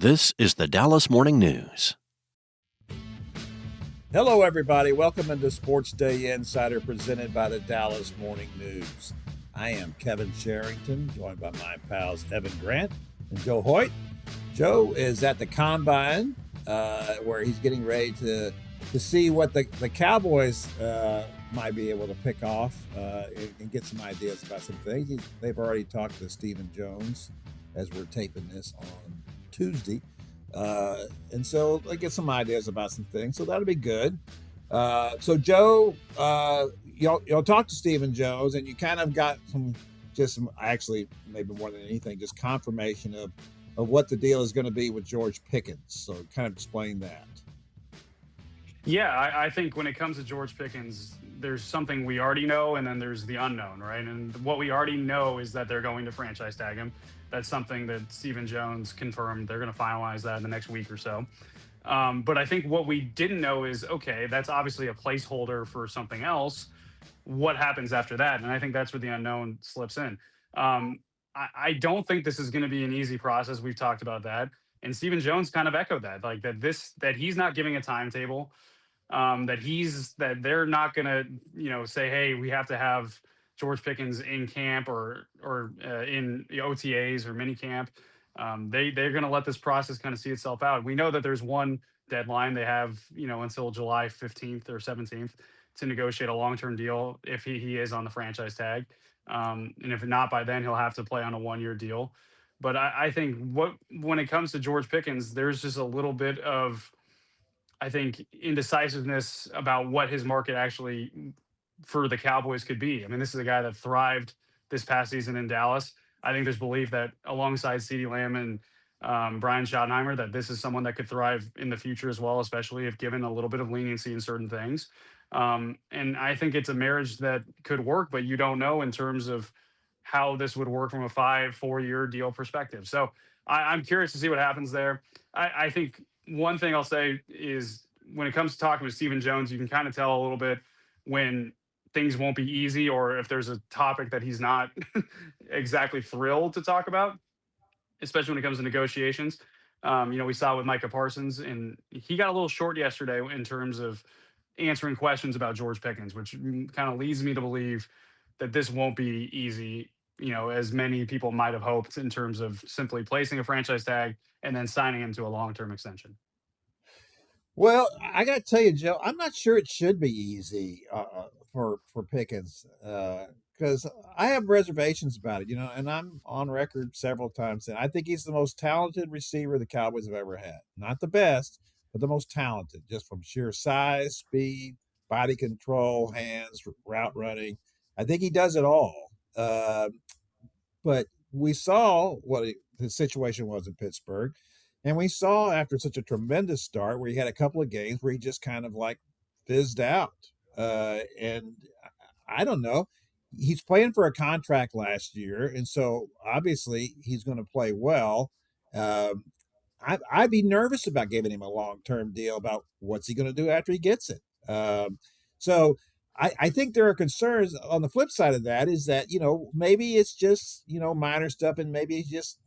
This is the Dallas Morning News. Hello, everybody. Welcome into SportsDay Insider presented by the Dallas Morning News. I am Kevin Sherrington, joined by my pals Evan Grant and Joe Hoyt. Joe is at the Combine, where he's getting ready to see what the Cowboys might be able to pick off and get some ideas about some things. They've already talked to Stephen Jones as we're taping this on Tuesday. And so I get some ideas about some things. So that'll be good. So Joe, you'll talk to Stephen Jones, and you kind of got some actually maybe more than anything, just confirmation of what the deal is going to be with George Pickens. So kind of explain that. Yeah, I think when it comes to George Pickens, there's something we already know, and then there's the unknown, right? And what we already know is that they're going to franchise tag him. That's something that Stephen Jones confirmed. They're going to finalize that in the next week or so. But I think what we didn't know is, okay, that's obviously a placeholder for something else. What happens after that? And I think that's where the unknown slips in. I don't think this is going to be an easy process. We've talked about that. And Stephen Jones kind of echoed that, like that he's not giving a timetable, that they're not going to, say, hey, we have to have George Pickens in camp or in the OTAs or mini camp. They're going to let this process kind of see itself out. We know that there's one deadline. They have, until July 15th or 17th to negotiate a long-term deal if he is on the franchise tag. And if not by then, he'll have to play on a one-year deal. But I think when it comes to George Pickens, there's just a little bit of, I think, indecisiveness about what his market actually for the Cowboys could be. I mean, this is a guy that thrived this past season in Dallas. I think there's belief that alongside CeeDee Lamb and Brian Schottenheimer, that this is someone that could thrive in the future as well, especially if given a little bit of leniency in certain things. And I think it's a marriage that could work, but you don't know in terms of how this would work from a 4-year deal perspective. So I'm curious to see what happens there. I think one thing I'll say is when it comes to talking with Stephen Jones, you can kind of tell a little bit when things won't be easy or if there's a topic that he's not exactly thrilled to talk about, especially when it comes to negotiations. We saw with Micah Parsons, and he got a little short yesterday in terms of answering questions about George Pickens, which kind of leads me to believe that this won't be easy, as many people might have hoped in terms of simply placing a franchise tag and then signing him to a long-term extension. Well, I got to tell you, Joe, I'm not sure it should be easy for Pickens because I have reservations about it, and I'm on record several times saying I think he's the most talented receiver the Cowboys have ever had. Not the best, but the most talented, just from sheer size, speed, body control, hands, route running. I think he does it all. But we saw what the situation was in Pittsburgh. And we saw after such a tremendous start where he had a couple of games where he just kind of like fizzed out. And I don't know. He's playing for a contract last year. And so obviously he's going to play well. I'd be nervous about giving him a long-term deal about what's he going to do after he gets it. So I think there are concerns on the flip side of that is that, maybe it's just, minor stuff and maybe it's just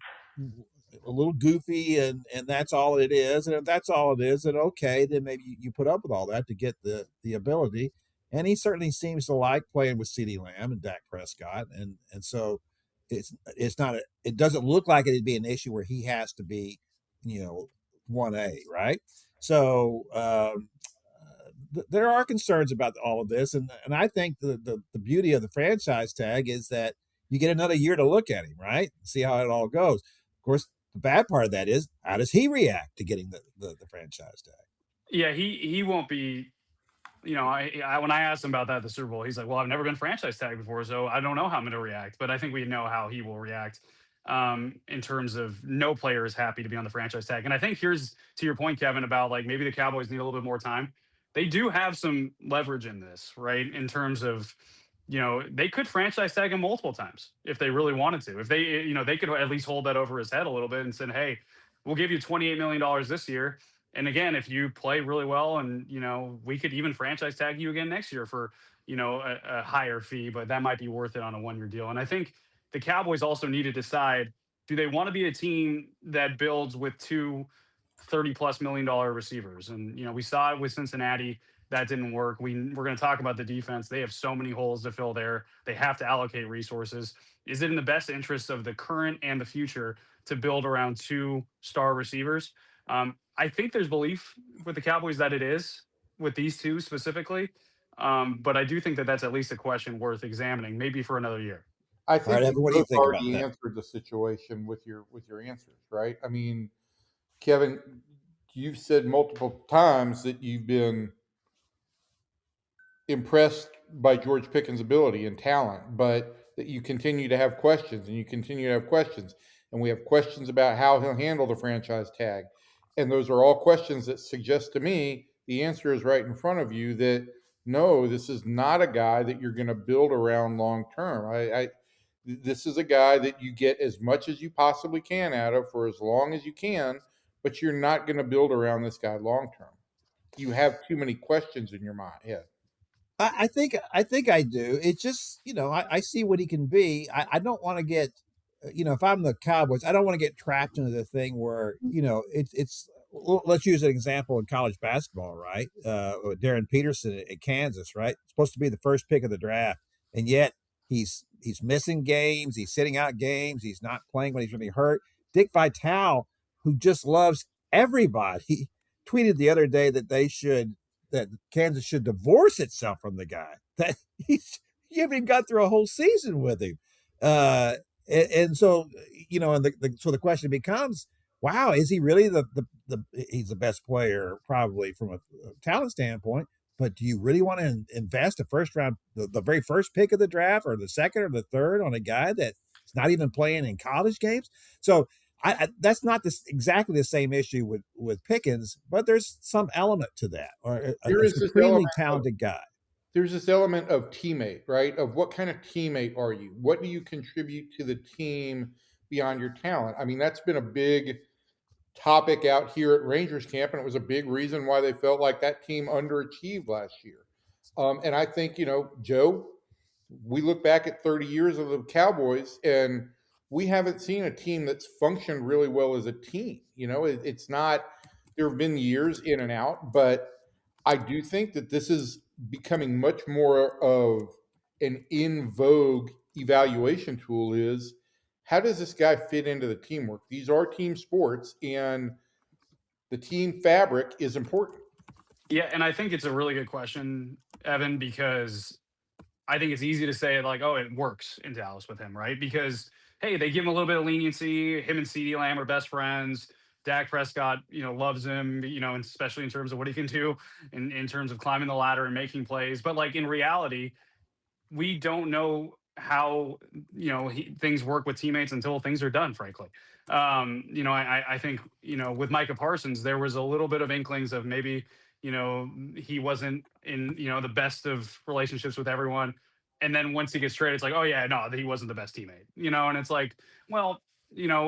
a little goofy and that's all it is. And if that's all it is, then okay, then maybe you put up with all that to get the ability. And he certainly seems to like playing with CeeDee Lamb and Dak Prescott. And so it doesn't look like it'd be an issue where he has to be, 1A, right? So there are concerns about all of this. And I think the beauty of the franchise tag is that you get another year to look at him, right? See how it all goes. Of course, the bad part of that is how does he react to getting the franchise tag? Yeah, he won't be. When I asked him about that at the Super Bowl, he's like, "Well, I've never been franchise tagged before, so I don't know how I'm going to react." But I think we know how he will react in terms of no player is happy to be on the franchise tag. And I think here's to your point, Kevin, about like maybe the Cowboys need a little bit more time. They do have some leverage in this, right? In terms of they could franchise tag him multiple times if they really wanted to. If they could at least hold that over his head a little bit and said, hey, we'll give you $28 million this year. And again, if you play really well and, we could even franchise tag you again next year for, a higher fee, but that might be worth it on a one-year deal. And I think the Cowboys also need to decide do they want to be a team that builds with two $30+ million receivers? And we saw it with Cincinnati. That didn't work. We're going to talk about the defense. They have so many holes to fill there. They have to allocate resources. Is it in the best interest of the current and the future to build around two star receivers? I think there's belief with the Cowboys that it is with these two specifically. But I do think that that's at least a question worth examining, maybe for another year. I All right, think you Evan, what do you both think about already that? answered the situation with your answers, right? I mean, Kevin, you've said multiple times that you've been impressed by George Pickens' ability and talent, but that you continue to have questions and you continue to have questions. And we have questions about how he'll handle the franchise tag. And those are all questions that suggest to me the answer is right in front of you that no, this is not a guy that you're going to build around long term. This is a guy that you get as much as you possibly can out of for as long as you can, but you're not going to build around this guy long term. You have too many questions in your mind. Yeah. I think I do. It's just I see what he can be. I don't want to get if I'm the Cowboys, I don't want to get trapped into the thing where it's let's use an example in college basketball, right? Darren Peterson at Kansas, right? Supposed to be the first pick of the draft, and yet he's missing games, he's sitting out games, he's not playing when he's really hurt. Dick Vitale, who just loves everybody, tweeted the other day that Kansas should divorce itself from the guy. That you haven't even got through a whole season with him, and so and so the question becomes, wow, is he really he's the best player probably from a talent standpoint? But do you really want to invest a first round, the very first pick of the draft, or the second or the third on a guy that's not even playing in college games? So that's not exactly the same issue with Pickens, but there's some element to that, or a supremely talented guy. There's this element of teammate, right? Of what kind of teammate are you? What do you contribute to the team beyond your talent? I mean, that's been a big topic out here at Rangers camp, and it was a big reason why they felt like that team underachieved last year. And I think, Joe, we look back at 30 years of the Cowboys, and we haven't seen a team that's functioned really well as a team. It's not, there have been years in and out, but I do think that this is becoming much more of an in vogue evaluation tool is how does this guy fit into the teamwork? These are team sports, and the team fabric is important. Yeah, and I think it's a really good question, Evan, because I think it's easy to say like, oh, it works in Dallas with him, right? Because hey, they give him a little bit of leniency. Him and CeeDee Lamb are best friends. Dak Prescott, loves him, and especially in terms of what he can do in terms of climbing the ladder and making plays. But like in reality, we don't know how things work with teammates until things are done. Frankly, I think with Micah Parsons, there was a little bit of inklings of maybe he wasn't in the best of relationships with everyone, and then once he gets traded, it's like, oh yeah, no, he wasn't the best teammate, and it's like, well,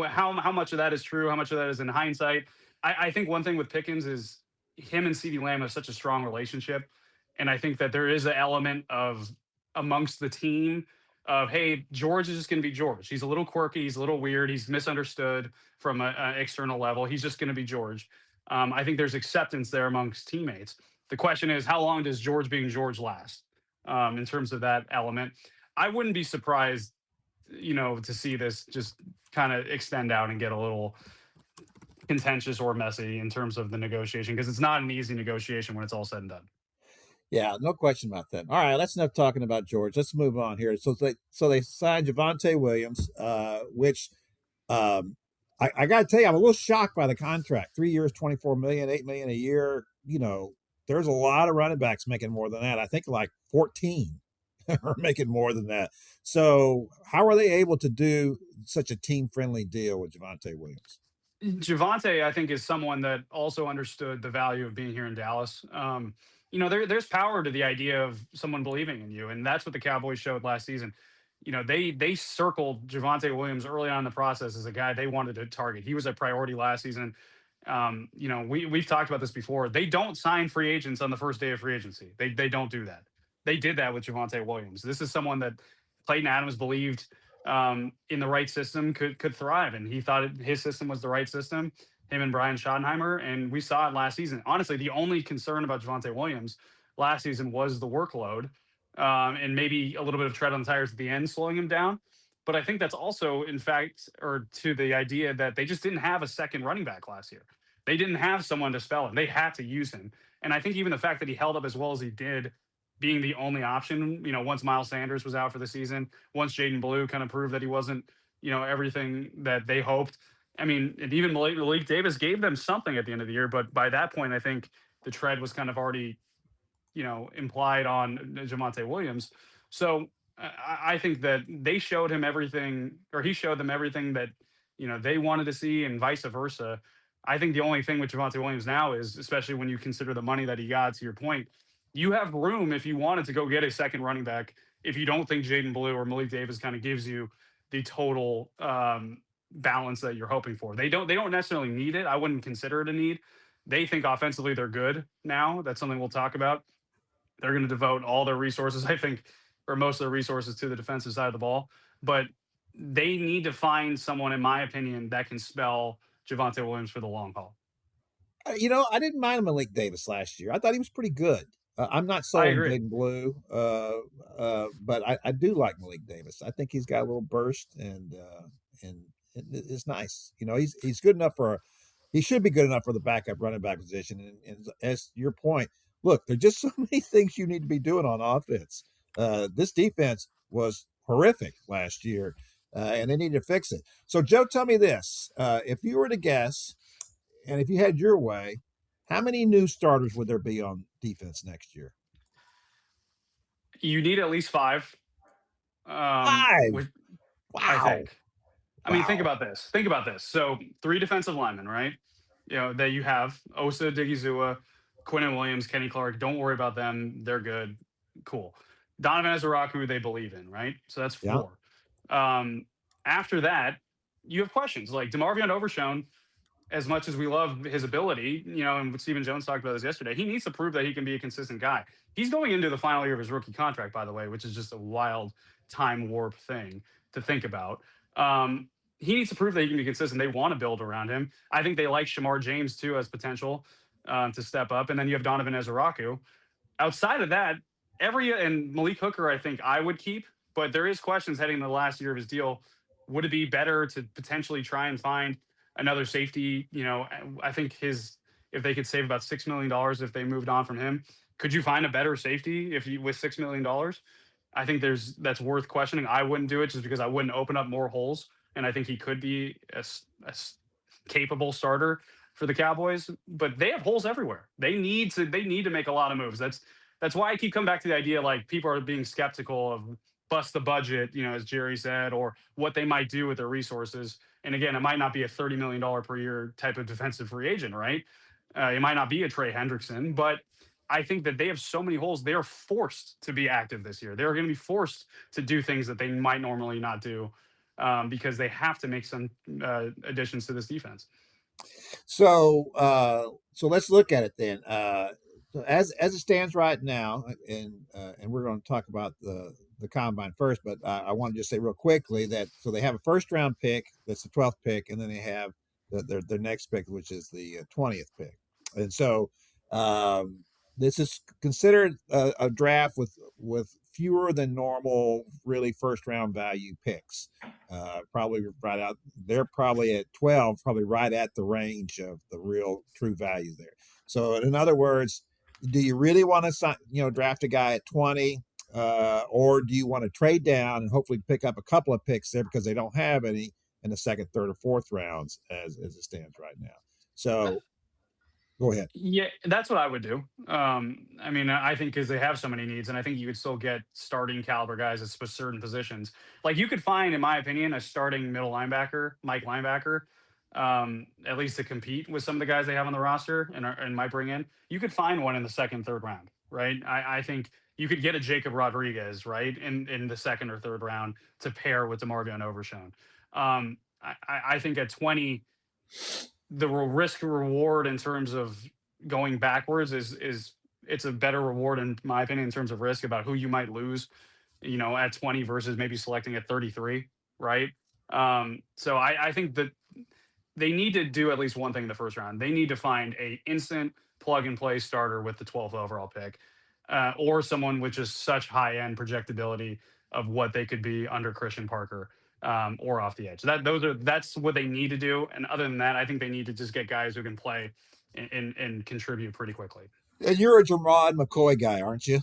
how much of that is true, how much of that is in hindsight. I think one thing with Pickens is him and CeeDee Lamb have such a strong relationship, and I think that there is an element of amongst the team of, hey, George is just going to be George. He's a little quirky. He's a little weird. He's misunderstood from an external level. He's just going to be George. I think there's acceptance there amongst teammates. The question is, how long does George being George last in terms of that element? I wouldn't be surprised, to see this just kind of extend out and get a little contentious or messy in terms of the negotiation, because it's not an easy negotiation when it's all said and done. Yeah, no question about that. All right, that's enough talking about George. Let's move on here. So they signed Javonte Williams, which I got to tell you, I'm a little shocked by the contract. 3 years, $24 million, $8 million a year. There's a lot of running backs making more than that. I think like 14 are making more than that. So how are they able to do such a team-friendly deal with Javonte Williams? Javonte, I think, is someone that also understood the value of being here in Dallas. There's power to the idea of someone believing in you, and that's what the Cowboys showed last season. They circled Javonte Williams early on in the process as a guy they wanted to target. He was a priority last season. We've talked about this before. They don't sign free agents on the first day of free agency. They don't do that. They did that with Javonte Williams. This is someone that Clayton Adams believed in the right system could thrive. And he thought his system was the right system, him and Brian Schottenheimer. And we saw it last season. Honestly, the only concern about Javonte Williams last season was the workload, and maybe a little bit of tread on the tires at the end, slowing him down. But I think that's also, in fact, or to the idea that they just didn't have a second running back last year. They didn't have someone to spell him. They had to use him. And I think even the fact that he held up as well as he did, being the only option, once Miles Sanders was out for the season, once Jaden Blue kind of proved that he wasn't, everything that they hoped. I mean, and even Malik Davis gave them something at the end of the year, but by that point, I think the tread was kind of already, implied on Javonte Williams. So I think that they showed him everything, or he showed them everything that, they wanted to see, and vice versa. I think the only thing with Javonte Williams now is, especially when you consider the money that he got, to your point, you have room if you wanted to go get a second running back. If you don't think Jaden Blue or Malik Davis kind of gives you the total balance that you're hoping for, they don't necessarily need it. I wouldn't consider it a need. They think offensively they're good now. That's something we'll talk about. They're going to devote all their resources, I think, or most of their resources, to the defensive side of the ball. But they need to find someone, in my opinion, that can spell Javonte Williams for the long haul. I didn't mind Malik Davis last year. I thought he was pretty good. I'm not I sold on agree. Jaden Blue, but I do like Malik Davis. I think he's got a little burst, and it's nice. He's good enough he should be good enough for the backup running back position. And as your point, look, there's just so many things you need to be doing on offense. This defense was horrific last year, and they need to fix it. So, Joe, tell me this: if you were to guess, and if you had your way, how many new starters would there be on defense next year? You need at least five. Five. With I Wow. think. I mean, think Wow. about this. Think about this. So, three defensive linemen, right? That you have: Osa Digizua, Quinnen Williams, Kenny Clark. Don't worry about them. They're good. Cool. Donovan Ezraku, they believe in, right? So that's Yeah. four. Um, After that, you have questions like DeMarvion Overshown. As much as we love his ability, and what Stephen Jones talked about this yesterday, he needs to prove that he can be a consistent guy. He's going into the final year of his rookie contract, by the way, which is just a wild time warp thing to think about. He needs to prove that he can be consistent. They want to build around him. I think they like Shamar James too as potential to step up, and then you have Donovan Ezraku. Outside of that, and Malik Hooker, I think I would keep, but there is questions heading into the last year of his deal. Would it be better to potentially try and find another safety? I think if they could save about $6 million if they moved on from him, could you find a better safety with $6 million? I think that's worth questioning. I wouldn't do it just because I wouldn't open up more holes, and I think he could be a capable starter for the Cowboys. But they have holes everywhere. They need to make a lot of moves. That's why I keep coming back to the idea, like, people are being skeptical of bust the budget, as Jerry said, or what they might do with their resources. And again, it might not be a $30 million per year type of defensive free agent, right? It might not be a Trey Hendrickson, but I think that they have so many holes. They are forced to be active this year. They're going to be forced to do things that they might normally not do, because they have to make some additions to this defense. So let's look at it then. So as it stands right now, and we're going to talk about the combine first, but I want to just say real quickly that so they have a first round pick, that's the 12th pick, and then they have their next pick, which is the 20th pick. And so this is considered a draft with fewer than normal, really first round value picks. Probably right out. They're probably at 12, probably right at the range of the real true value there. So in other words, do you really want to draft a guy at 20, or do you want to trade down and hopefully pick up a couple of picks there because they don't have any in the second, third, or fourth rounds as it stands right now? So go ahead. Yeah, that's what I would do. I mean, I think because they have so many needs, and I think you could still get starting caliber guys at certain positions. Like, you could find, in my opinion, a starting middle linebacker, Mike linebacker, at least to compete with some of the guys they have on the roster and might bring in. You could find one in the second, third round, right? I think you could get a Jacob Rodriguez, right, in the second or third round to pair with DeMarvion Overshown. I think at 20, the risk reward in terms of going backwards is it's a better reward, in my opinion, in terms of risk about who you might lose, at 20 versus maybe selecting at 33. right? So I think that they need to do at least one thing in the first round. They need to find a instant plug and play starter with the 12th overall pick, or someone with just such high end projectability of what they could be under Christian Parker, or off the edge. That's what they need to do. And other than that, I think they need to just get guys who can play and contribute pretty quickly. And you're a Jermod McCoy guy, aren't you?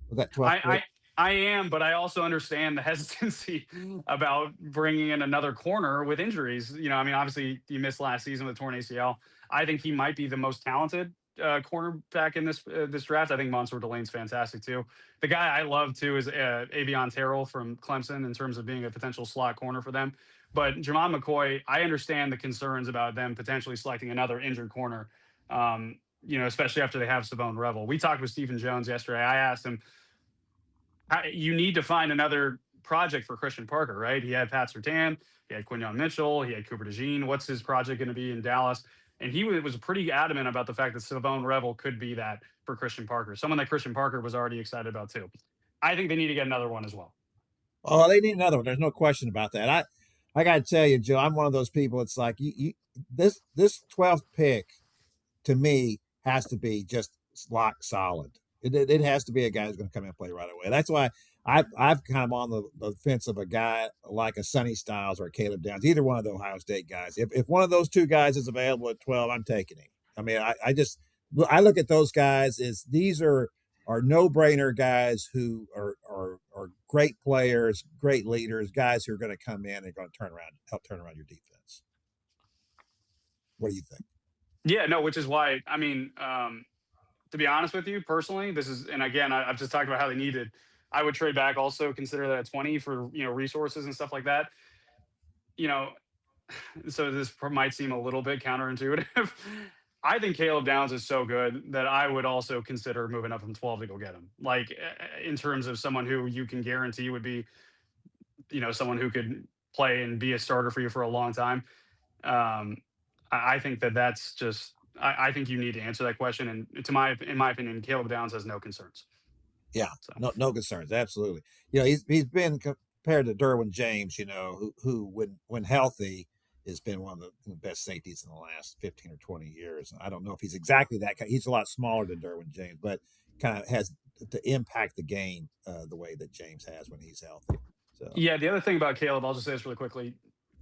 With that 12th I, pick. I I am, but I also understand the hesitancy about bringing in another corner with injuries. I mean, obviously he missed last season with torn ACL. I think he might be the most talented cornerback in this draft. I think Mansour Delane's fantastic too. The guy I love too is Avion Terrell from Clemson in terms of being a potential slot corner for them. But Jamon McCoy, I understand the concerns about them potentially selecting another injured corner. Especially after they have Savone Revel. We talked with Stephen Jones yesterday. I asked him, you need to find another project for Christian Parker, right? He had Pat Surtain, he had Quinyon Mitchell, he had Cooper DeJean. What's his project going to be in Dallas? And he was pretty adamant about the fact that Savone Revel could be that for Christian Parker, someone that Christian Parker was already excited about too. I think they need to get another one as well. Oh, they need another one. There's no question about that. I got to tell you, Joe, I'm one of those people. It's like this 12th pick to me has to be just lock solid. It has to be a guy who's going to come in and play right away. That's why I've kind of on the fence of a guy like a Sonny Styles or a Caleb Downs, either one of the Ohio State guys. If one of those two guys is available at 12, I'm taking him. I mean, I look at those guys as these are no-brainer guys who are great players, great leaders, guys who are going to come in and going to help turn around your defense. What do you think? Yeah, no, which is why, I mean, to be honest with you personally, and again, I've just talked about how they needed. I would trade back, also consider that at 20 for, resources and stuff like that. So this might seem a little bit counterintuitive. I think Caleb Downs is so good that I would also consider moving up from 12 to go get him. Like, in terms of someone who you can guarantee would be, someone who could play and be a starter for you for a long time. I think that's just. I think you need to answer that question. And in my opinion, Caleb Downs has no concerns. Yeah, so. No concerns. Absolutely. He's been compared to Derwin James, who when healthy has been one of the best safeties in the last 15 or 20 years. I don't know if he's exactly that. He's a lot smaller than Derwin James, but kind of has to impact the game the way that James has when he's healthy. So. Yeah, the other thing about Caleb, I'll just say this really quickly.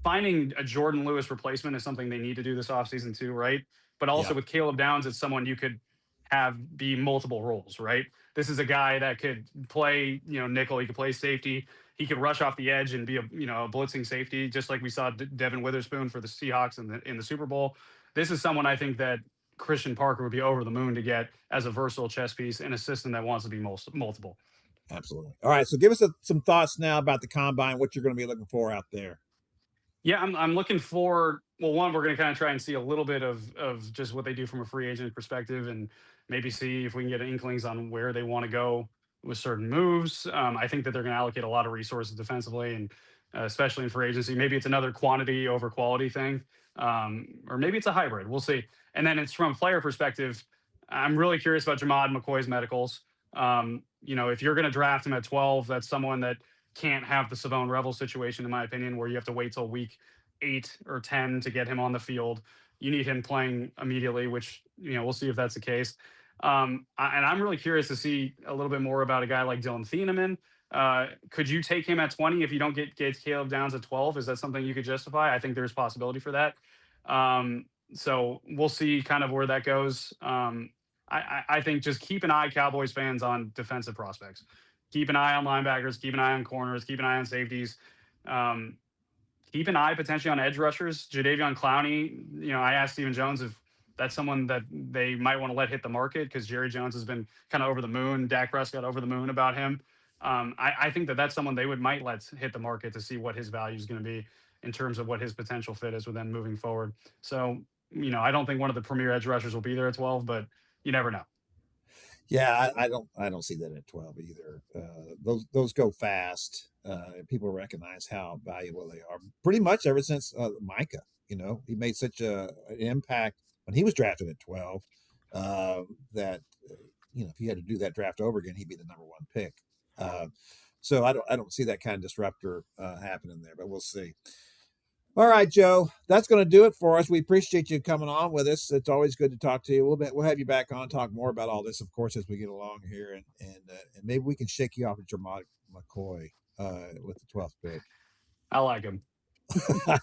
Finding a Jordan Lewis replacement is something they need to do this offseason too, right? But also with Caleb Downs, it's someone you could have be multiple roles, right? This is a guy that could play, nickel. He could play safety. He could rush off the edge and be a blitzing safety, just like we saw Devin Witherspoon for the Seahawks in the Super Bowl. This is someone I think that Christian Parker would be over the moon to get as a versatile chess piece and a system that wants to be multiple. Absolutely. All right, so give us some thoughts now about the combine, what you're going to be looking for out there. Yeah, I'm looking for, well, one, we're going to kind of try and see a little bit of just what they do from a free agent perspective and maybe see if we can get inklings on where they want to go with certain moves. I think that they're going to allocate a lot of resources defensively and especially in free agency. Maybe it's another quantity over quality thing, or maybe it's a hybrid. We'll see. And then it's from a player perspective. I'm really curious about Jamad McCoy's medicals. If you're going to draft him at 12, that's someone that can't have the Savone Revel situation, in my opinion, where you have to wait till week 8 or 10 to get him on the field. You need him playing immediately, which, we'll see if that's the case. And I'm really curious to see a little bit more about a guy like Dylan Thieneman. Could you take him at 20 if you don't get Caleb Downs at 12? Is that something you could justify? I think there's possibility for that. So we'll see kind of where that goes. I think just keep an eye, Cowboys fans, on defensive prospects. Keep an eye on linebackers, keep an eye on corners, keep an eye on safeties. Keep an eye potentially on edge rushers. Jadeveon Clowney, I asked Stephen Jones if that's someone that they might want to let hit the market because Jerry Jones has been kind of over the moon. Dak Prescott over the moon about him. I think that's someone they might let hit the market to see what his value is going to be in terms of what his potential fit is with them moving forward. So, I don't think one of the premier edge rushers will be there at 12, but you never know. Yeah, I don't see that at 12 either. Those go fast. People recognize how valuable they are. Pretty much ever since Micah, he made such an impact when he was drafted at 12 that if he had to do that draft over again, he'd be the number 1 pick. So I don't see that kind of disruptor happening there, but we'll see. All right, Joe, that's going to do it for us. We appreciate you coming on with us. It's always good to talk to you. We'll have you back on, talk more about all this, of course, as we get along here, and maybe we can shake you off at your McCoy with the 12th pick. I like him.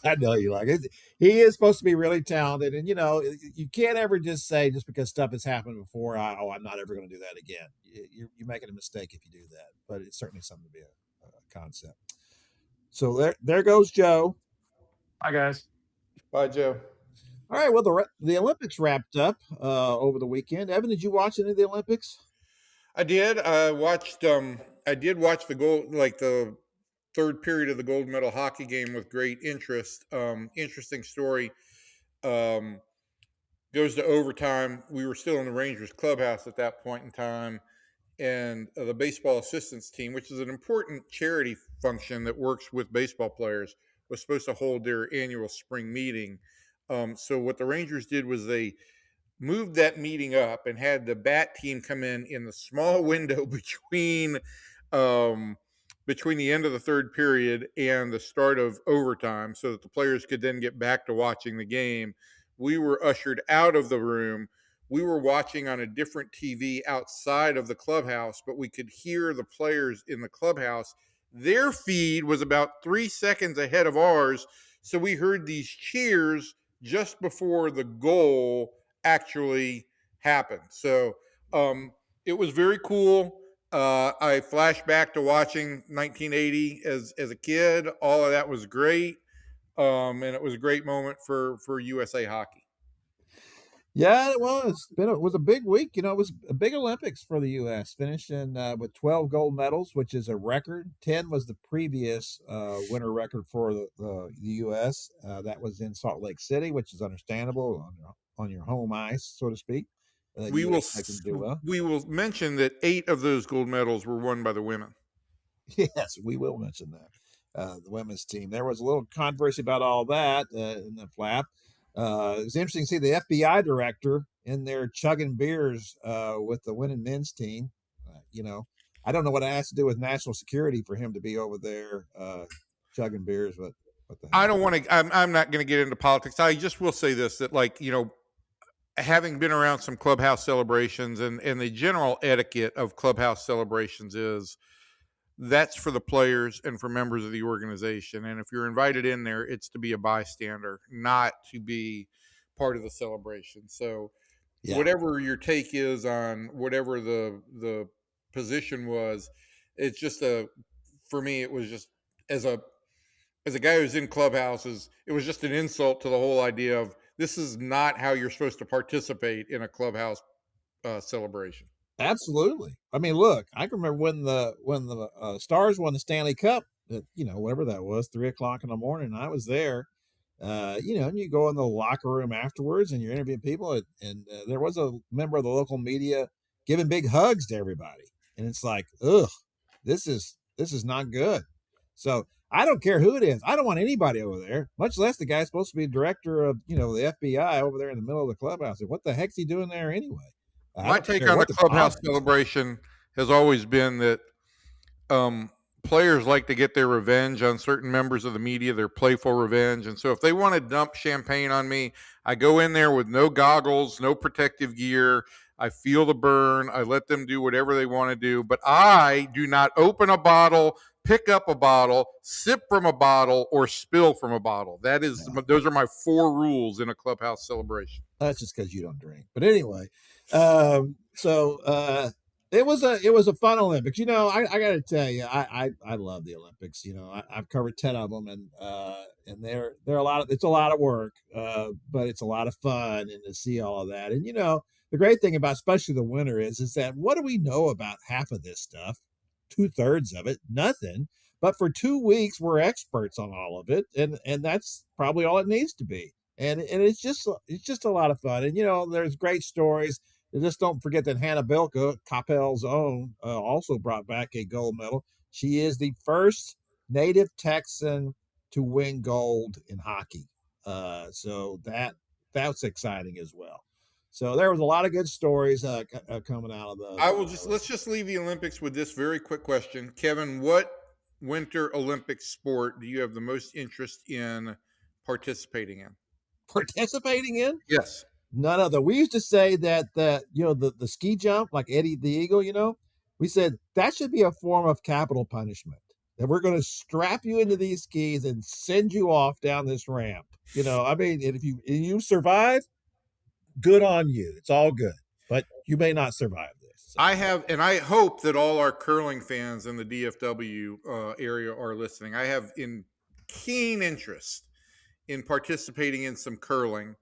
I know you like it. He is supposed to be really talented, and you can't ever just say just because stuff has happened before. I'm not ever going to do that again. You're making a mistake if you do that, but it's certainly something to be a concept. So there goes Joe. Hi guys. Bye, Joe. All right. Well, the Olympics wrapped up over the weekend. Evan, did you watch any of the Olympics? I did. I watched. I did watch the third period of the gold medal hockey game with great interest. Interesting story. Goes to overtime. We were still in the Rangers clubhouse at that point in time, and the baseball assistance team, which is an important charity function that works with baseball players, was supposed to hold their annual spring meeting. So what the Rangers did was they moved that meeting up and had the bat team come in the small window between the end of the third period and the start of overtime, so that the players could then get back to watching the game. We were ushered out of the room. We were watching on a different TV outside of the clubhouse, but we could hear the players in the clubhouse. Their feed was about 3 seconds ahead of ours, so we heard these cheers just before the goal actually happened. So it was very cool. I flashed back to watching 1980 as a kid. All of that was great, and it was a great moment for USA Hockey. Yeah, well, it was a big week. It was a big Olympics for the U.S. finishing with 12 gold medals, which is a record. 10 was the previous winter record for the U.S. That was in Salt Lake City, which is understandable on your home ice, so to speak. We will mention that 8 of those gold medals were won by the women. Yes, we will mention that. The women's team. There was a little controversy about all that in the flap. It was interesting to see the FBI director in there chugging beers with the winning men's team. I don't know what it has to do with national security for him to be over there chugging beers, but what the heck? I don't want to. I'm not going to get into politics. I just will say this: that having been around some clubhouse celebrations and the general etiquette of clubhouse celebrations is that's for the players and for members of the organization. And if you're invited in there, it's to be a bystander, not to be part of the celebration. So whatever your take is on whatever the position was, it's just for me, it was just as a guy who's in clubhouses, it was just an insult to the whole idea of this is not how you're supposed to participate in a clubhouse celebration. Absolutely. I mean, look, I can remember when the Stars won the Stanley Cup, whatever that was, 3:00 in the morning. I was there, and you go in the locker room afterwards and you're interviewing people, and there was a member of the local media giving big hugs to everybody. And it's like, ugh, this is not good. So I don't care who it is. I don't want anybody over there, much less the guy supposed to be director of, the FBI over there in the middle of the clubhouse. What the heck's he doing there anyway? My take on the clubhouse celebration has always been that players like to get their revenge on certain members of the media, their playful revenge. And so if they want to dump champagne on me, I go in there with no goggles, no protective gear. I feel the burn. I let them do whatever they want to do. But I do not open a bottle, pick up a bottle, sip from a bottle, or spill from a bottle. Those are my 4 rules in a clubhouse celebration. That's just because you don't drink. But anyway, it was a fun Olympics. I got to tell you, I love the Olympics. I've covered 10 of them, and they're it's a lot of work, but it's a lot of fun, and to see all of that. And the great thing about especially the winter is that what do we know about half of this stuff? 2/3 of it, nothing. But for 2 weeks, we're experts on all of it, and that's probably all it needs to be. And it's just a lot of fun. And there's great stories. And just don't forget that Hannah Bilka, Coppell's own, also brought back a gold medal. She is the first native Texan to win gold in hockey. So that's exciting as well. So there was a lot of good stories coming out of the. Let's just leave the Olympics with this very quick question. Kevin, what Winter Olympic sport do you have the most interest in participating in? Participating in? Yes. None other. We used to say that the ski jump, like Eddie the Eagle, we said that should be a form of capital punishment. That we're going to strap you into these skis and send you off down this ramp. I mean, if you survive, good on you. It's all good, but you may not survive this. So. I hope that all our curling fans in the DFW area are listening. I have in keen interest in participating in some curling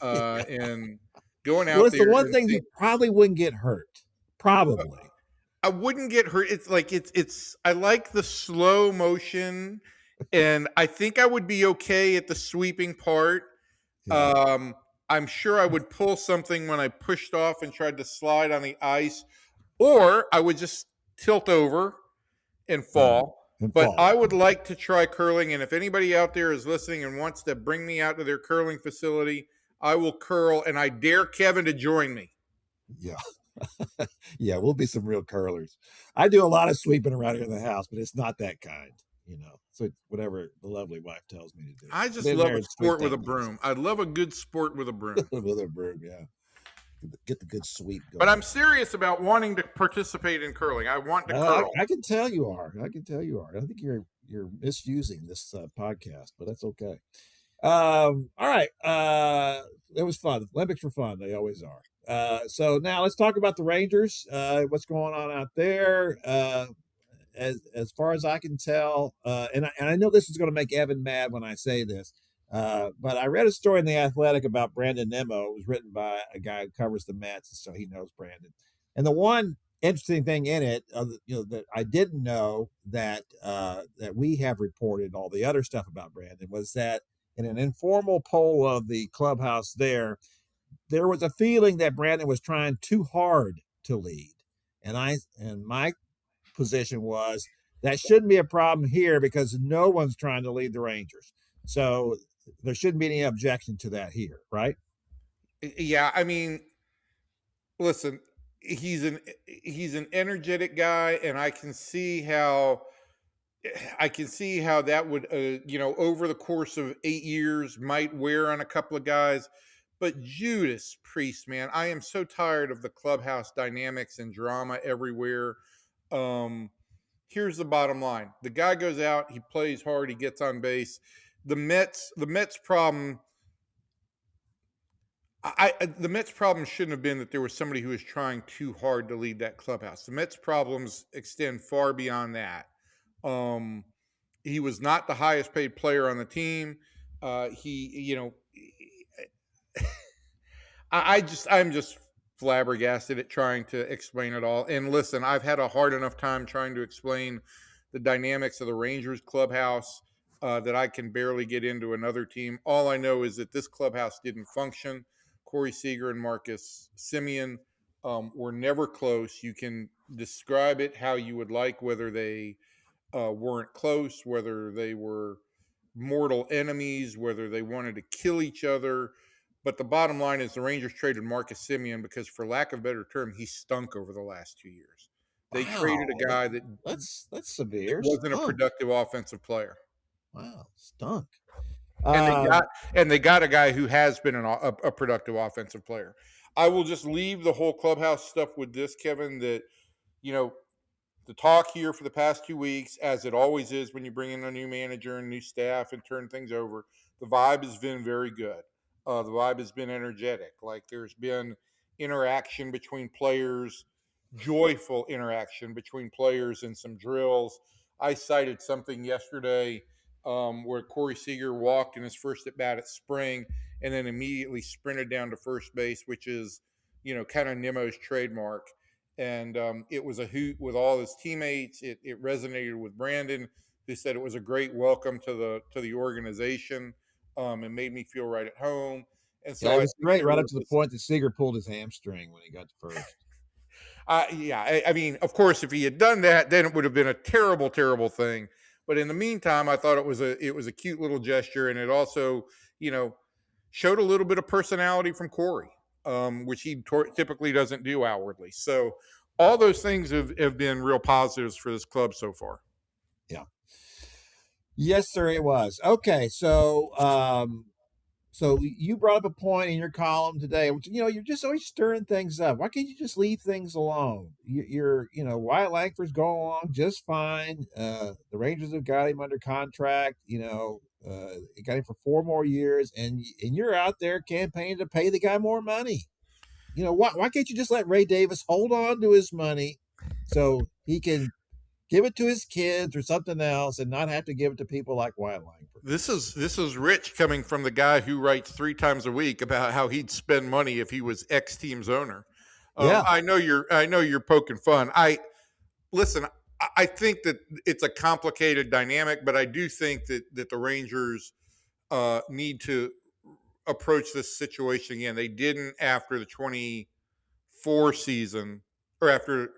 and going out well, it's there. The one thing you probably wouldn't get hurt. Probably. I wouldn't get hurt. It's like I like the slow motion, and I think I would be okay at the sweeping part. Yeah. I'm sure I would pull something when I pushed off and tried to slide on the ice, or I would just tilt over and fall. I would like to try curling, and if anybody out there is listening and wants to bring me out to their curling facility, I will curl, and I dare Kevin to join me. Yeah. Yeah, we'll be some real curlers. I do a lot of sweeping around here in the house, but it's not that kind, So whatever the lovely wife tells me to do. I just love a sport with a broom. I love a good sport with a broom. With a broom, yeah. Get the good sweep going. But I'm serious about wanting to participate in curling. I want to curl. I can tell you are. I think you're misusing this podcast, but that's okay. All right. It was fun. Olympics were fun. They always are. So now let's talk about the Rangers. What's going on out there? As far as I can tell, and I know this is going to make Evan mad when I say this, but I read a story in The Athletic about Brandon Nimmo. It was written by a guy who covers the Mets, so he knows Brandon. And the one interesting thing in it, that I didn't know that we have reported all the other stuff about Brandon was that in an informal poll of the clubhouse there was a feeling that Brandon was trying too hard to lead. And my position was that shouldn't be a problem here because no one's trying to lead the Rangers. So there shouldn't be any objection to that here, right? Yeah, I mean, listen, he's an energetic guy, and I can see how that would over the course of 8 years might wear on a couple of guys. But Judas Priest, man, I am so tired of the clubhouse dynamics and drama everywhere. Here's the bottom line. The guy goes out, he plays hard, he gets on base. The Mets problem, the Mets problem shouldn't have been that there was somebody who was trying too hard to lead that clubhouse. The Mets problems extend far beyond that. He was not the highest paid player on the team. I'm just flabbergasted at trying to explain it all. And listen, I've had a hard enough time trying to explain the dynamics of the Rangers clubhouse that I can barely get into another team. All I know is that this clubhouse didn't function. Corey Seager and Marcus Semien were never close. You can describe it how you would like, whether they weren't close, whether they were mortal enemies, whether they wanted to kill each other. But the bottom line is the Rangers traded Marcus Semien because, for lack of a better term, he stunk over the last 2 years. They traded a guy that's severe. Wasn't a productive offensive player. Wow, stunk. And they got a guy who has been a productive offensive player. I will just leave the whole clubhouse stuff with this, Kevin, that, the talk here for the past 2 weeks, as it always is when you bring in a new manager and new staff and turn things over, the vibe has been very good. The vibe has been energetic. Like, there's been interaction between players, joyful interaction between players in some drills. I cited something yesterday where Corey Seager walked in his first at bat at spring and then immediately sprinted down to first base, which is, kind of Nimmo's trademark. And it was a hoot with all his teammates. It resonated with Brandon, who said it was a great welcome to the organization. It made me feel right at home. And so it was great right up to the point that Seager pulled his hamstring when he got to first. I mean, of course, if he had done that, then it would have been a terrible, terrible thing. But in the meantime, I thought it was a cute little gesture, and it also, showed a little bit of personality from Corey. which he typically doesn't do outwardly. So all those things have been real positives for this club so far. Yeah. Yes, sir, it was. Okay, so you brought up a point in your column today, which, you're just always stirring things up. Why can't you just leave things alone? Wyatt Langford's going along just fine. The Rangers have got him under contract. Got him for 4 more years, and you're out there campaigning to pay the guy more money. Why can't you just let Ray Davis hold on to his money so he can give it to his kids or something else and not have to give it to people like Wyatt Langford? This is rich coming from the guy who writes 3 times a week about how he'd spend money if he was X team's owner. Yeah. I know you're poking fun. I think that it's a complicated dynamic, but I do think that the Rangers need to approach this situation again. They didn't after the 24 season, or after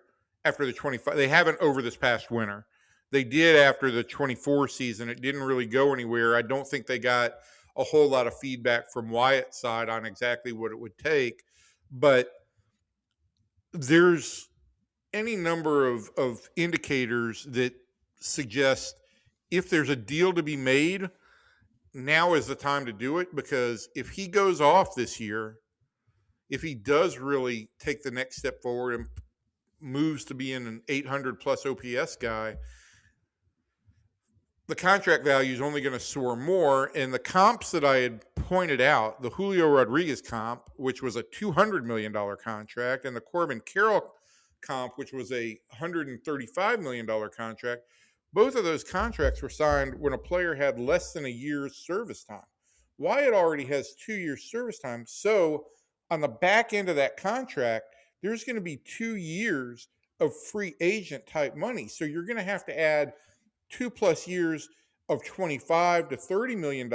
the 25. They haven't over this past winter. They did after the 24 season. It didn't really go anywhere. I don't think they got a whole lot of feedback from Wyatt's side on exactly what it would take. But there's any number of indicators that suggest if there's a deal to be made, now is the time to do it, because if he goes off this year, if he does really take the next step forward and moves to being an 800 plus OPS guy, the contract value is only going to soar more. And the comps that I had pointed out, the Julio Rodriguez comp, which was a $200 million contract, and the Corbin Carroll comp, which was a $135 million contract, both of those contracts were signed when a player had less than a year's service time. Wyatt already has 2 years service time. So on the back end of that contract, there's going to be 2 years of free agent type money. So you're going to have to add 2+ years of $25 to $30 million,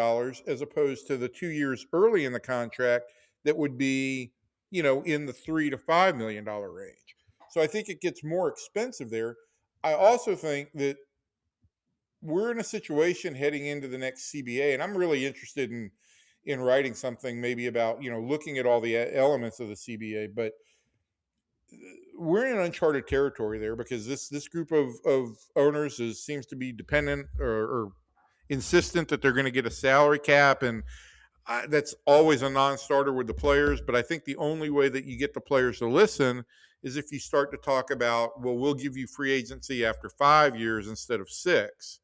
as opposed to the 2 years early in the contract that would be, in the $3 to $5 million range. So I think it gets more expensive there. I also think that we're in a situation heading into the next CBA, and I'm really interested in writing something maybe about, looking at all the elements of the CBA, but we're in uncharted territory there, because this group of owners seems to be dependent or insistent that they're going to get a salary cap, and that's always a non-starter with the players. But I think the only way that you get the players to listen is if you start to talk about, well, we'll give you free agency after 5 years instead of 6.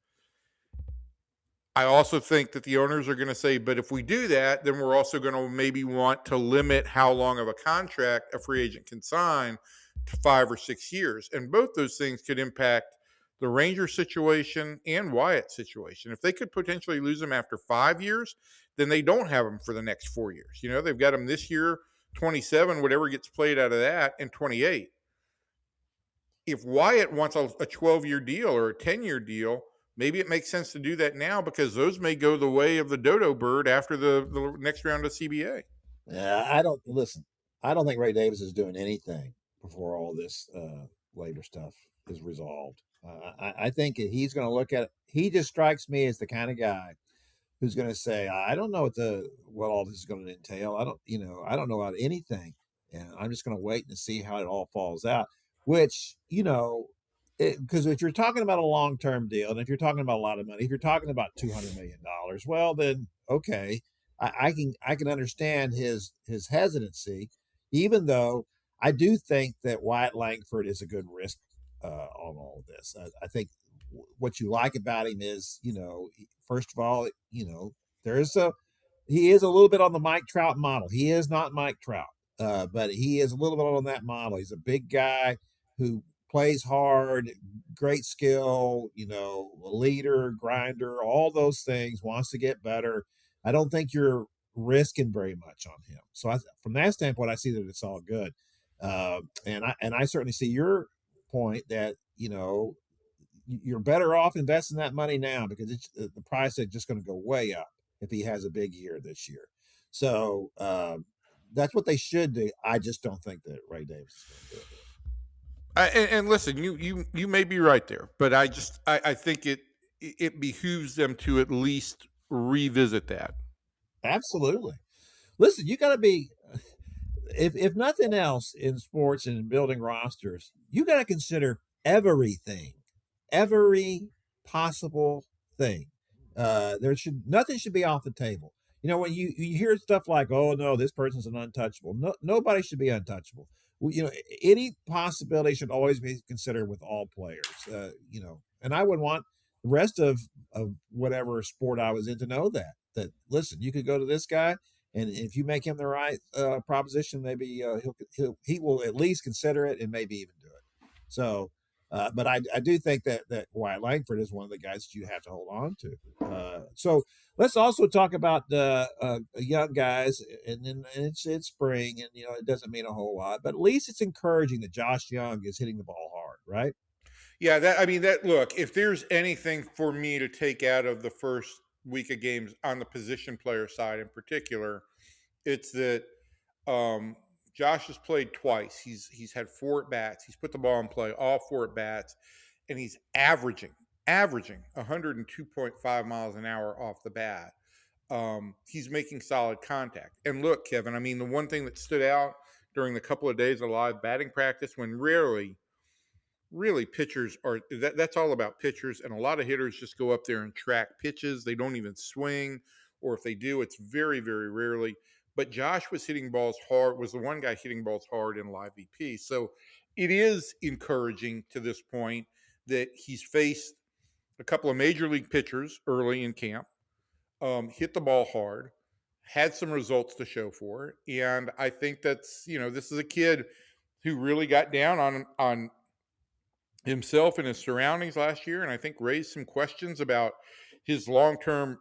I also think that the owners are going to say, but if we do that, then we're also going to maybe want to limit how long of a contract a free agent can sign to 5 or 6 years. And both those things could impact the Rangers situation and Wyatt's situation. If they could potentially lose him after 5 years, then they don't have him for the next 4 years. They've got him this year, 27, whatever gets played out of that, and 28. If Wyatt wants a 12-year deal or a 10-year deal, maybe it makes sense to do that now, because those may go the way of the dodo bird after the next round of CBA. Yeah, I don't think Ray Davis is doing anything before all this labor stuff is resolved. I think he's going to look at it. He just strikes me as the kind of guy who's going to say, I don't know what all this is going to entail. I don't know about anything. And I'm just going to wait and see how it all falls out, which, because if you're talking about a long-term deal, and if you're talking about a lot of money, if you're talking about $200 million, well, then, okay, I can understand his hesitancy, even though I do think that Wyatt Langford is a good risk on all of this. I think what you like about him is, first of all, he is a little bit on the Mike Trout model. He is not Mike Trout, but he is a little bit on that model. He's a big guy who plays hard, great skill, a leader, grinder, all those things, wants to get better. I don't think you're risking very much on him. So from that standpoint, I see that it's all good. And I certainly see your point that, you're better off investing that money now, because the price is just going to go way up if he has a big year this year. So that's what they should do. I just don't think that Ray Davis is going to do it. And listen, you may be right there, but I think it behooves them to at least revisit that. Absolutely. Listen, you got to be. if nothing else in sports and in building rosters, you got to consider everything, every possible thing. Nothing should be off the table. When you hear stuff like, "Oh no, this person's an untouchable," no, nobody should be untouchable. Any possibility should always be considered with all players. And I would want the rest of whatever sport I was in to know that listen, you could go to this guy, and if you make him the right proposition, maybe he will at least consider it and maybe even do it. So, but I do think that Wyatt Langford is one of the guys that you have to hold on to. So let's also talk about the young guys, and then it's spring, and it doesn't mean a whole lot, but at least it's encouraging that Josh Jung is hitting the ball hard, right? Yeah, look, if there's anything for me to take out of the first week of games on the position player side in particular, it's that Josh has played twice. He's had 4 at bats. He's put the ball in play all 4 at bats, and he's averaging 102.5 miles an hour off the bat. He's making solid contact. And look, Kevin, the one thing that stood out during the couple of days of live batting practice, when really pitchers that's all about pitchers, and a lot of hitters just go up there and track pitches. They don't even swing, or if they do, it's very, very rarely. But Josh was hitting balls hard, was the one guy hitting balls hard in live VP. So it is encouraging to this point that he's faced a couple of major league pitchers early in camp, hit the ball hard, had some results to show for it. And I think that's, this is a kid who really got down on himself and his surroundings last year, and I think raised some questions about his long-term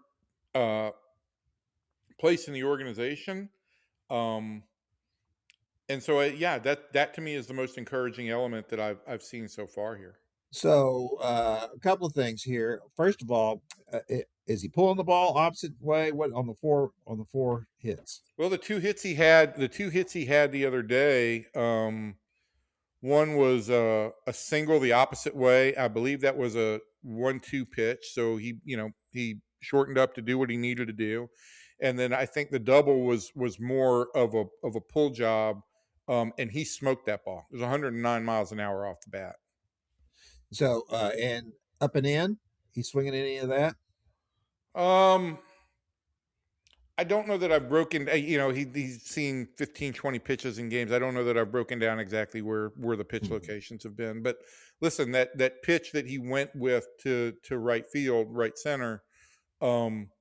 place in the organization. And so, that to me is the most encouraging element that I've seen so far here. So a couple of things here. First of all, is he pulling the ball opposite way? What on the four hits? Well, the two hits he had the other day. One was a single the opposite way. I believe that was a 1-2 pitch. So he shortened up to do what he needed to do. And then I think the double was more of a pull job. And he smoked that ball. It was 109 miles an hour off the bat. So and up and in, he's swinging any of that? I don't know that I've broken, he's seen 15, 20 pitches in games. I don't know that I've broken down exactly where the pitch locations have been. But listen, that pitch that he went with to right field, right center,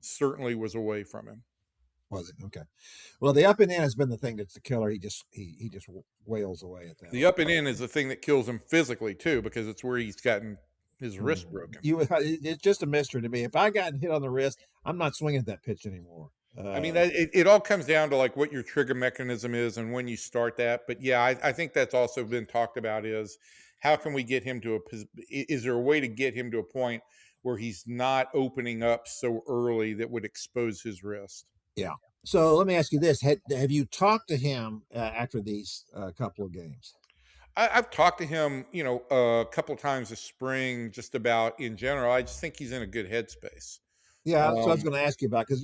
certainly was away from him. Was it? Okay. Well, the up and in has been the thing that's the killer. He just wails away at that. The up and in is the thing that kills him physically too, because it's where he's gotten his wrist broken. It's just a mystery to me. If I gotten hit on the wrist, I'm not swinging that pitch anymore. It all comes down to like what your trigger mechanism is and when you start that. But yeah, I think that's also been talked about is how can we get him to is there a way to get him to a point where he's not opening up so early that would expose his wrist? Yeah. So let me ask you this. Have you talked to him after these couple of games? I've talked to him, a couple of times this spring, just about in general. I just think he's in a good headspace. Yeah, so I was going to ask you about, because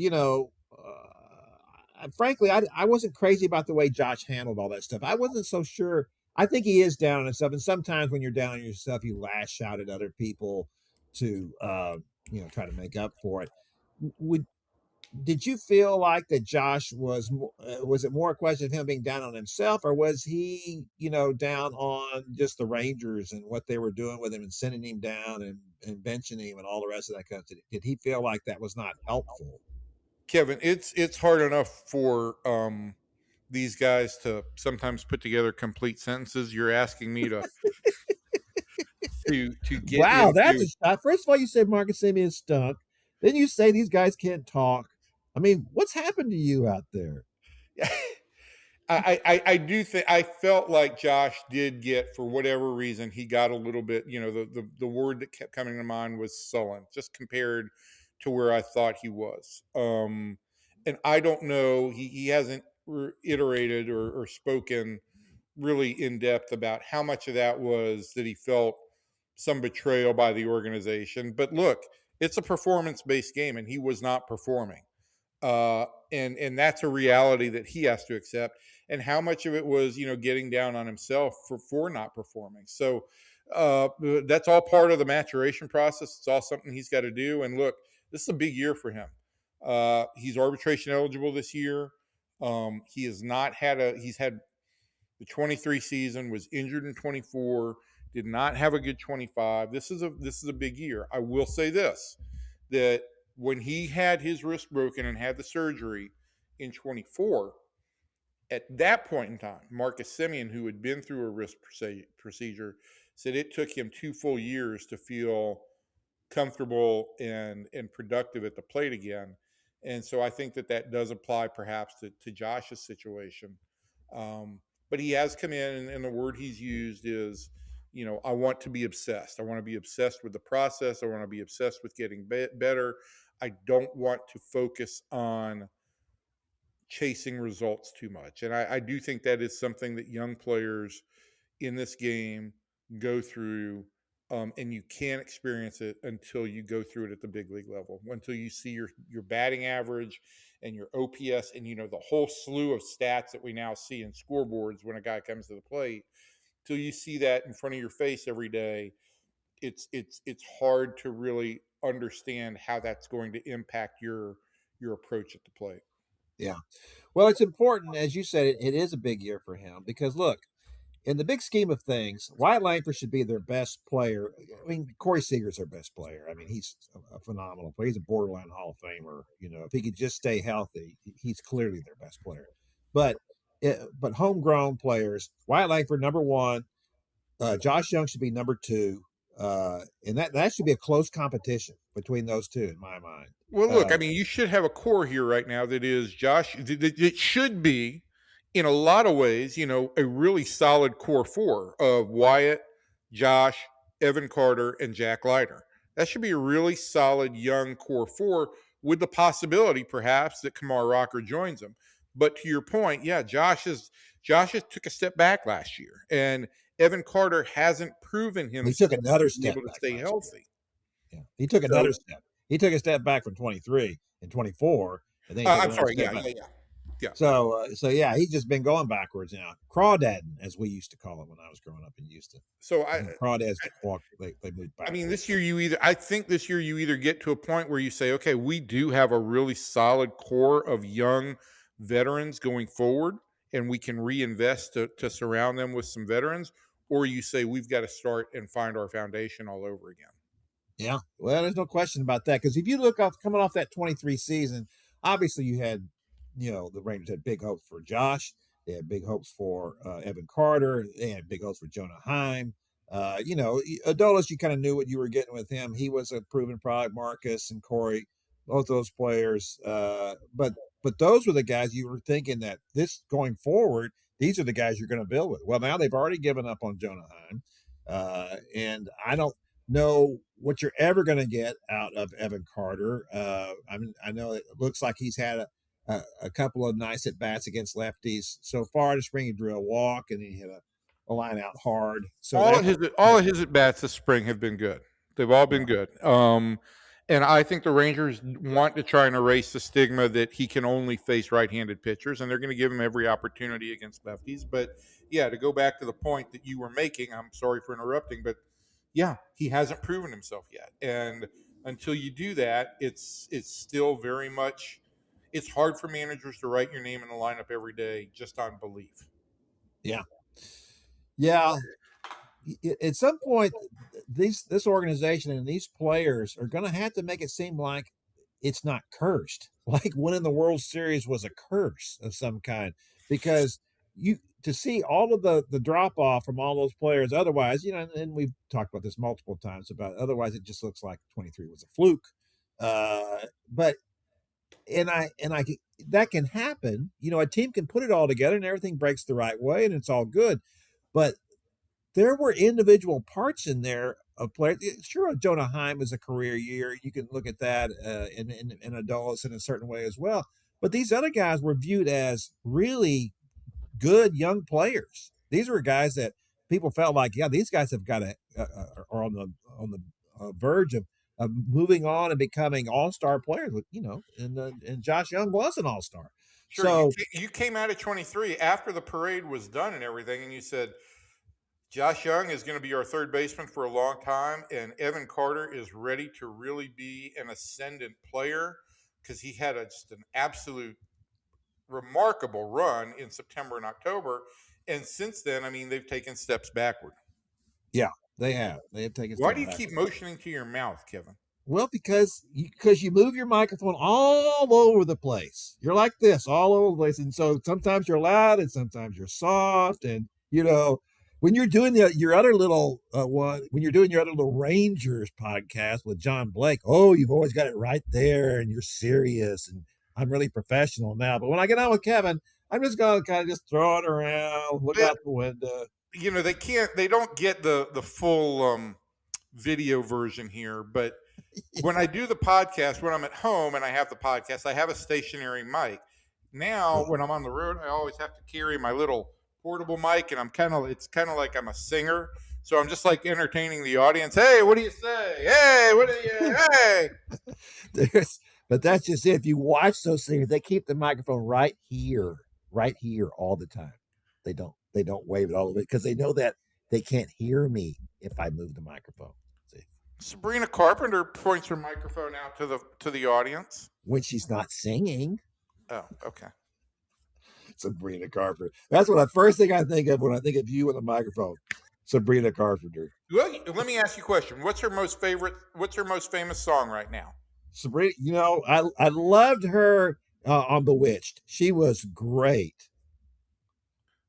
frankly, I wasn't crazy about the way Josh handled all that stuff. I wasn't so sure. I think he is down on himself, and sometimes when you're down on yourself, you lash out at other people to try to make up for it. Did you feel like that Josh was it more a question of him being down on himself, or was he down on just the Rangers and what they were doing with him and sending him down and benching him and all the rest of that kind of thing? Did he feel like that was not helpful? Kevin, it's hard enough for these guys to sometimes put together complete sentences. You're asking me to get wow, that's a shot. First of all, you said Marcus Semien is stunk. Then you say these guys can't talk. I mean, what's happened to you out there? I do think I felt like Josh did get, for whatever reason, he got a little bit, the word that kept coming to mind was sullen, just compared to where I thought he was. And I don't know, he hasn't iterated or spoken really in depth about how much of that was that he felt some betrayal by the organization. But look, it's a performance-based game, and he was not performing. And that's a reality that he has to accept. and how much of it was, getting down on himself for not performing. So that's all part of the maturation process. It's all something he's got to do. And look, this is a big year for him. He's arbitration eligible this year. He has not had he's had the 23 season, was injured in 24, did not have a good 25. This is a big year. I will say this, that when he had his wrist broken and had the surgery in 24, at that point in time, Marcus Semien, who had been through a wrist procedure, said it took him 2 full years to feel comfortable and productive at the plate again. And so I think that does apply perhaps to Josh's situation. But he has come in, and the word he's used is, I want to be obsessed. I want to be obsessed with the process. I want to be obsessed with getting better. I don't want to focus on chasing results too much. And I do think that is something that young players in this game go through, and you can't experience it until you go through it at the big league level, until you see your batting average and your OPS and, the whole slew of stats that we now see in scoreboards when a guy comes to the plate. Till you see that in front of your face every day, it's hard to really understand how that's going to impact your approach at the plate. Yeah. Well, it's important, as you said, it is a big year for him because look, in the big scheme of things, Wyatt Langford should be their best player. I mean, Corey Seager's their best player. I mean, he's a phenomenal player. He's a borderline Hall of Famer. If he could just stay healthy, he's clearly their best player. But homegrown players, Wyatt Langford number one, Josh Jung should be number two, and that should be a close competition between those two in my mind. Well, look, I mean, you should have a core here right now that is Josh. It should be, in a lot of ways, a really solid core four of Wyatt, Josh, Evan Carter, and Jack Leiter. That should be a really solid young core four with the possibility, perhaps, that Kamar Rocker joins them. But to your point, yeah, Josh has took a step back last year, and Evan Carter hasn't proven himself. He took another step able to stay healthy. Yeah, he took another step. He took a step back from 23 and 24, and then I'm sorry, yeah. So yeah, he's just been going backwards now. Crawdadding, as we used to call it when I was growing up in Houston. So crawdads walk, they moved back. I mean, I think this year you either get to a point where you say, okay, we do have a really solid core of young veterans going forward, and we can reinvest to surround them with some veterans, or you say we've got to start and find our foundation all over again. Yeah, well, there's no question about that, because if you look coming off that 23 season, obviously you had, the Rangers had big hopes for Josh. They had big hopes for Evan Carter. They had big hopes for Jonah Heim. Adolis, you kind of knew what you were getting with him. He was a proven product. Marcus and Corey, both those players. But those were the guys you were thinking that this going forward, these are the guys you're going to build with. Well, now they've already given up on Jonah Heim. And I don't know what you're ever going to get out of Evan Carter. I know it looks like he's had a couple of nice at bats against lefties so far this spring. He drew a walk and he hit a line out hard. So all of his at bats this spring have been good. They've all been good. And I think the Rangers want to try and erase the stigma that he can only face right-handed pitchers, and they're going to give him every opportunity against lefties. But yeah, to go back to the point that you were making, I'm sorry for interrupting, but yeah, he hasn't proven himself yet. And until you do that, it's still very much, it's hard for managers to write your name in the lineup every day just on belief. Yeah. Yeah. At some point, this organization and these players are going to have to make it seem like it's not cursed, like winning the World Series was a curse of some kind, because to see all of the drop off from all those players. Otherwise, and we've talked about this multiple times about, otherwise it just looks like 23 was a fluke. But that can happen. A team can put it all together and everything breaks the right way and it's all good. But there were individual parts in there of players. Sure, Jonah Heim is a career year. You can look at that in Adolis in a certain way as well. But these other guys were viewed as really good young players. These were guys that people felt like, yeah, these guys have got are on the verge of moving on and becoming all-star players. And Josh Jung was an all-star. Sure. So You came out at 23 after the parade was done and everything, and you said, Josh Jung is going to be our third baseman for a long time, and Evan Carter is ready to really be an ascendant player because he had just an absolute remarkable run in September and October. And since then, I mean, they've taken steps backward. yeah, they have taken. Why steps do you back. keep motioning to your mouth, Kevin? Well, because you move your microphone all over the place. You're like this all over the place, and so sometimes you're loud and sometimes you're soft. And when you're doing your other little when you're doing your other little Rangers podcast with John Blake, you've always got it right there, and you're serious, and I'm really professional now. But when I get on with Kevin, I'm just gonna kind of just throw it around, look out the window. They don't get the full video version here, but when I do the podcast, when I'm at home and I have the podcast, I have a stationary mic. Now, when I'm on the road, I always have to carry my little portable mic, and it's kind of like I'm a singer. So I'm just like entertaining the audience. Hey, what do you say? Hey, what do you, hey. But that's just it. If you watch those singers, they keep the microphone right here all the time. They don't wave it all the way because they know that they can't hear me if I move the microphone. Sabrina Carpenter points her microphone out to the audience when she's not singing. Oh, okay. Sabrina Carpenter. That's what the first thing I think of when I think of you with a microphone. Sabrina Carpenter. Well, let me ask you a question. What's her most famous song right now? Sabrina, I loved her on Bewitched. She was great.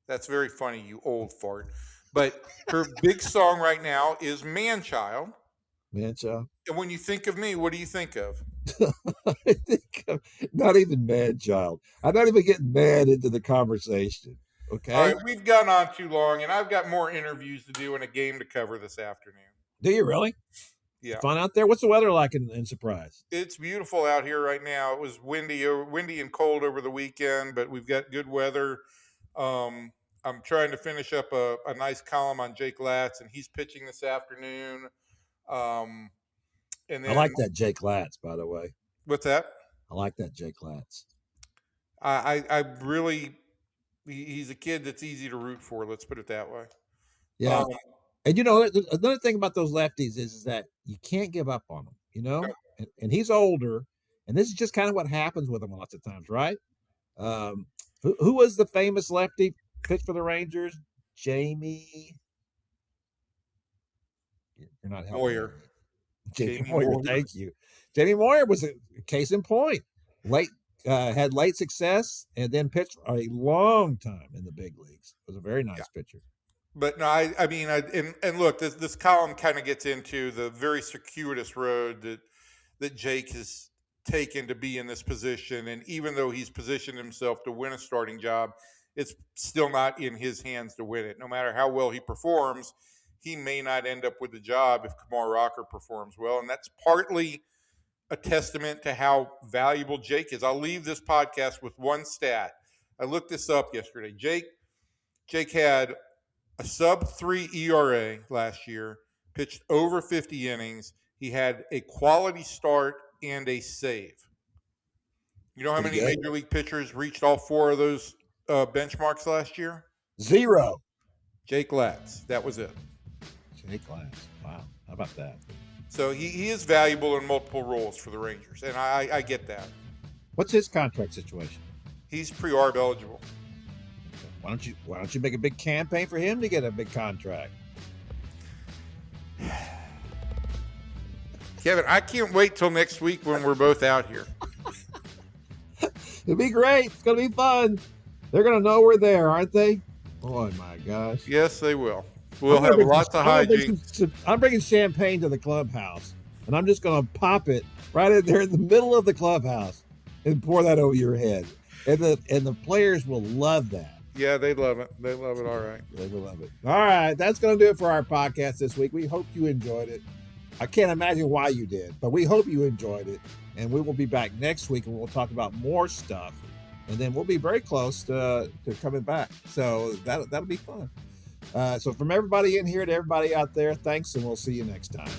That's very funny, you old fart. But her big song right now is Man Child. Man-child. And when you think of me, what do you think of? I think of not even man-child. I'm not even getting mad into the conversation. Okay. All right, we've gone on too long, and I've got more interviews to do and a game to cover this afternoon. Do you really? Yeah. Fun out there. What's the weather like in Surprise? It's beautiful out here right now. It was windy and cold over the weekend, but we've got good weather. I'm trying to finish up a nice column on Jake Latz, and he's pitching this afternoon. And then, I like that Jake Latz, by the way. What's that? I like that Jake Latz. I really, he's a kid that's easy to root for. Let's put it that way. Yeah. And another thing about those lefties is that you can't give up on them, and he's older, and this is just kind of what happens with him lots of times, right? Who was the famous lefty pitched for the Rangers? Jamie. You're not helping. Moyer. Jamie Moyer. Thank you. Jamie Moyer was a case in point. Had late success and then pitched a long time in the big leagues. Was a very nice pitcher. But no, I mean, and look, this column kind of gets into the very circuitous road that Jake has taken to be in this position. And even though he's positioned himself to win a starting job, it's still not in his hands to win it. No matter how well he performs, he may not end up with the job if Kumar Rocker performs well. And that's partly a testament to how valuable Jake is. I'll leave this podcast with one stat. I looked this up yesterday. Jake had a sub-3 ERA last year, pitched over 50 innings. He had a quality start and a save. You know how many major league pitchers reached all four of those benchmarks last year? 0. Jake Latz. That was it. Jake Latz. Wow. How about that? So he is valuable in multiple roles for the Rangers, and I get that. What's his contract situation? He's pre-arb eligible. Why don't you make a big campaign for him to get a big contract? Kevin, I can't wait till next week when we're both out here. It'll be great. It's going to be fun. They're going to know we're there, aren't they? Oh, my gosh. Yes, they will. We'll have lots of hijinks. I'm bringing champagne to the clubhouse, and I'm just going to pop it right in there in the middle of the clubhouse and pour that over your head. And the players will love that. Yeah, they love it. They love it. All right. They will love it. All right. That's going to do it for our podcast this week. We hope you enjoyed it. I can't imagine why you did, but we hope you enjoyed it. And we will be back next week, and we'll talk about more stuff. And then we'll be very close to coming back. So that'll be fun. So from everybody in here to everybody out there, thanks, and we'll see you next time.